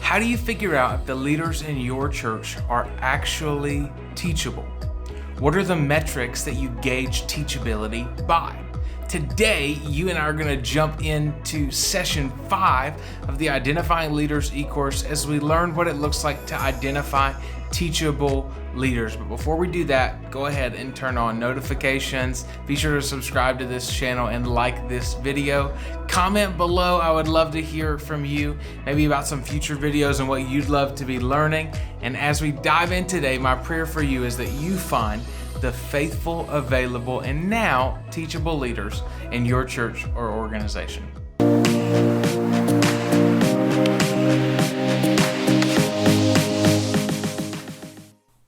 How do you figure out if the leaders in your church are actually teachable? What are the metrics that you gauge teachability by? Today, you and I are going to jump into session 5 of the Identifying Leaders e-course as we learn what it looks like to identify teachable leaders. But before we do that, go ahead and turn on notifications. Be sure to subscribe to this channel and like this video. Comment below. I would love to hear from you, maybe about some future videos and what you'd love to be learning. And as we dive in today, my prayer for you is that you find the faithful, available, and now teachable leaders in your church or organization.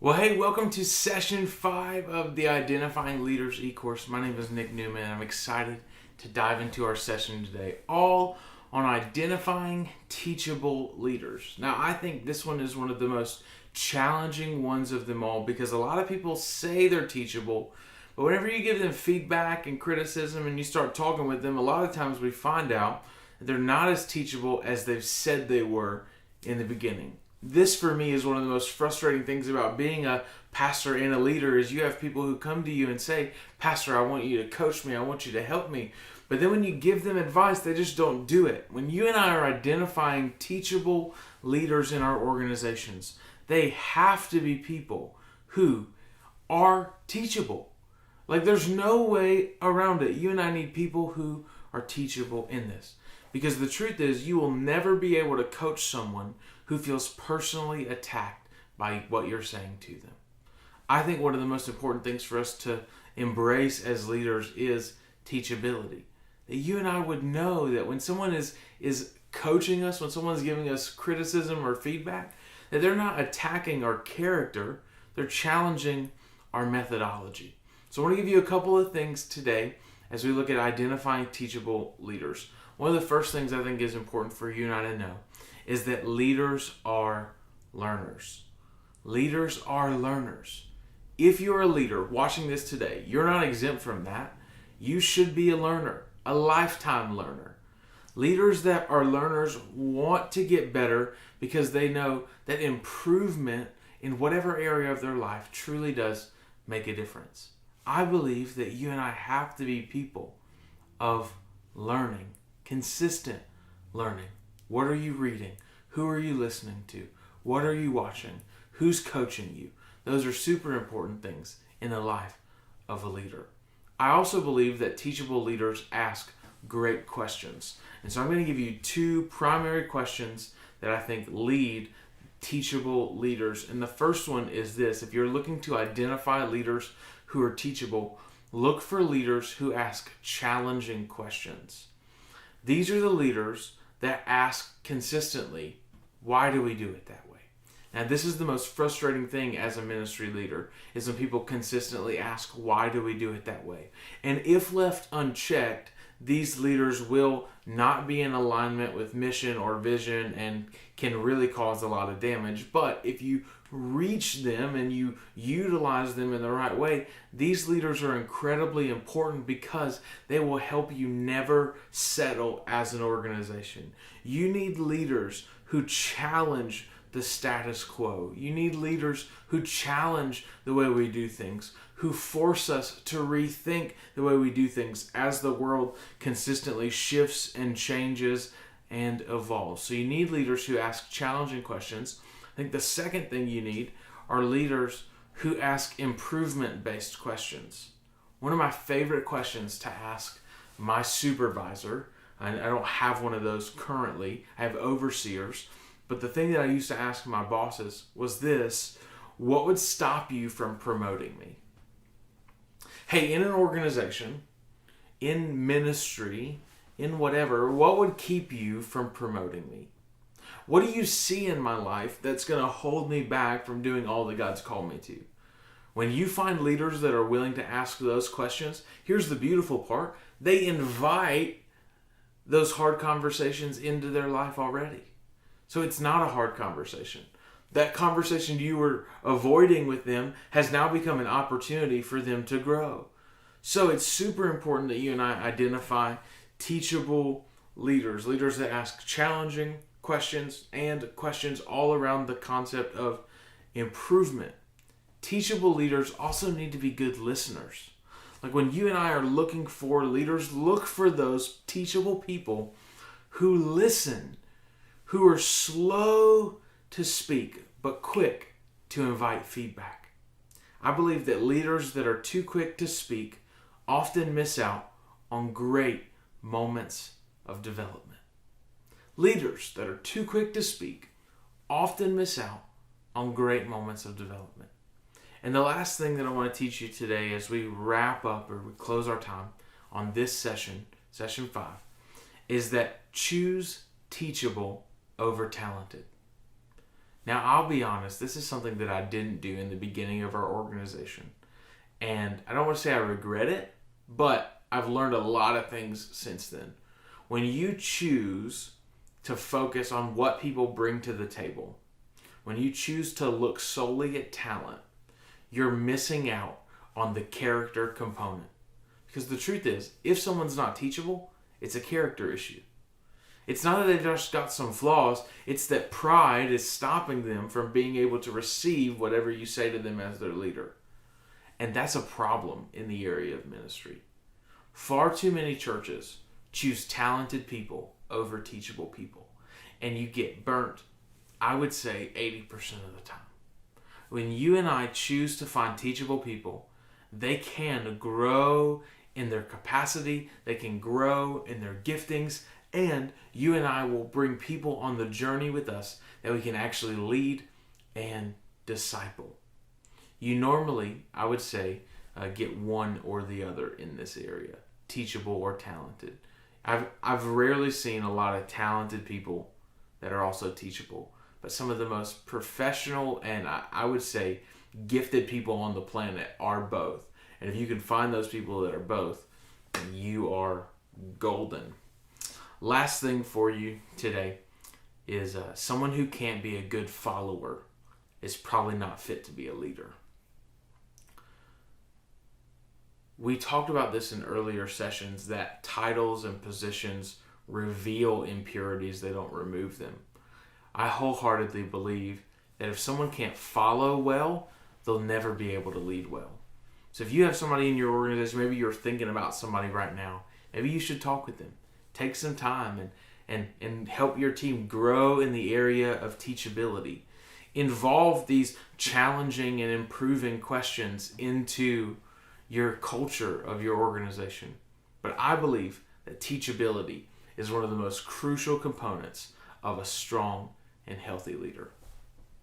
Well, hey, welcome to session 5 of the Identifying Leaders e-course. My name is Nick Newman, and I'm excited to dive into our session today, all on identifying teachable leaders. Now, I think this one is one of the most challenging ones of them all because a lot of people say they're teachable, but whenever you give them feedback and criticism and you start talking with them, a lot of times we find out that they're not as teachable as they've said they were in the beginning. This, for me, is one of the most frustrating things about being a pastor and a leader is you have people who come to you and say, "Pastor, I want you to coach me. I want you to help me." But then when you give them advice, they just don't do it. When you and I are identifying teachable leaders in our organizations, they have to be people who are teachable. Like, there's no way around it. You and I need people who are teachable in this. Because the truth is, you will never be able to coach someone who feels personally attacked by what you're saying to them. I think one of the most important things for us to embrace as leaders is teachability. That you and I would know that when someone is coaching us, when someone's giving us criticism or feedback, that they're not attacking our character, they're challenging our methodology. So I want to give you a couple of things today as we look at identifying teachable leaders. One of the first things I think is important for you and I to know is that leaders are learners. Leaders are learners. If you're a leader watching this today, you're not exempt from that. You should be a learner, a lifetime learner. Leaders that are learners want to get better because they know that improvement in whatever area of their life truly does make a difference. I believe that you and I have to be people of learning, consistent learning. What are you reading? Who are you listening to? What are you watching? Who's coaching you? Those are super important things in the life of a leader. I also believe that teachable leaders ask great questions. And so I'm going to give you 2 primary questions that I think lead teachable leaders. And the first one is this: if you're looking to identify leaders who are teachable, look for leaders who ask challenging questions. These are the leaders that ask consistently, why do we do it that way? Now, this is the most frustrating thing as a ministry leader, is when people consistently ask, why do we do it that way? And if left unchecked, these leaders will not be in alignment with mission or vision and can really cause a lot of damage. But if you reach them and you utilize them in the right way, these leaders are incredibly important because they will help you never settle as an organization. You need leaders who challenge the status quo. You need leaders who challenge the way we do things, who force us to rethink the way we do things as the world consistently shifts and changes and evolves. So you need leaders who ask challenging questions. I think the second thing you need are leaders who ask improvement-based questions. One of my favorite questions to ask my supervisor, I don't have one of those currently, I have overseers, but the thing that I used to ask my bosses was this: what would stop you from promoting me? Hey, in an organization, in ministry, in whatever, what would keep you from promoting me? What do you see in my life that's going to hold me back from doing all that God's called me to? When you find leaders that are willing to ask those questions, here's the beautiful part: they invite those hard conversations into their life already. So it's not a hard conversation. That conversation you were avoiding with them has now become an opportunity for them to grow. So it's super important that you and I identify teachable leaders that ask challenging questions and questions all around the concept of improvement. Teachable leaders also need to be good listeners. Like when you and I are looking for leaders, look for those teachable people who listen, who are slow to speak, but quick to invite feedback. I believe that leaders that are too quick to speak often miss out on great moments of development. Leaders that are too quick to speak often miss out on great moments of development. And the last thing that I want to teach you today as we wrap up or we close our time on this session, session 5, is that choose teachable over talented. Now, I'll be honest, this is something that I didn't do in the beginning of our organization. And I don't want to say I regret it, but I've learned a lot of things since then. When you choose to focus on what people bring to the table, when you choose to look solely at talent, you're missing out on the character component. Because the truth is, if someone's not teachable, it's a character issue. It's not that they've just got some flaws, it's that pride is stopping them from being able to receive whatever you say to them as their leader. And that's a problem in the area of ministry. Far too many churches choose talented people over teachable people. And you get burnt, I would say, 80% of the time. When you and I choose to find teachable people, they can grow in their capacity, they can grow in their giftings, and you and I will bring people on the journey with us that we can actually lead and disciple. You normally, I would say, get one or the other in this area, teachable or talented. I've rarely seen a lot of talented people that are also teachable. But some of the most professional and I would say gifted people on the planet are both. And if you can find those people that are both, then you are golden. Last thing for you today is someone who can't be a good follower is probably not fit to be a leader. We talked about this in earlier sessions, that titles and positions reveal impurities, they don't remove them. I wholeheartedly believe that if someone can't follow well, they'll never be able to lead well. So if you have somebody in your organization, maybe you're thinking about somebody right now, maybe you should talk with them. Take some time and help your team grow in the area of teachability. Involve these challenging and improving questions into your culture of your organization. But I believe that teachability is one of the most crucial components of a strong and healthy leader.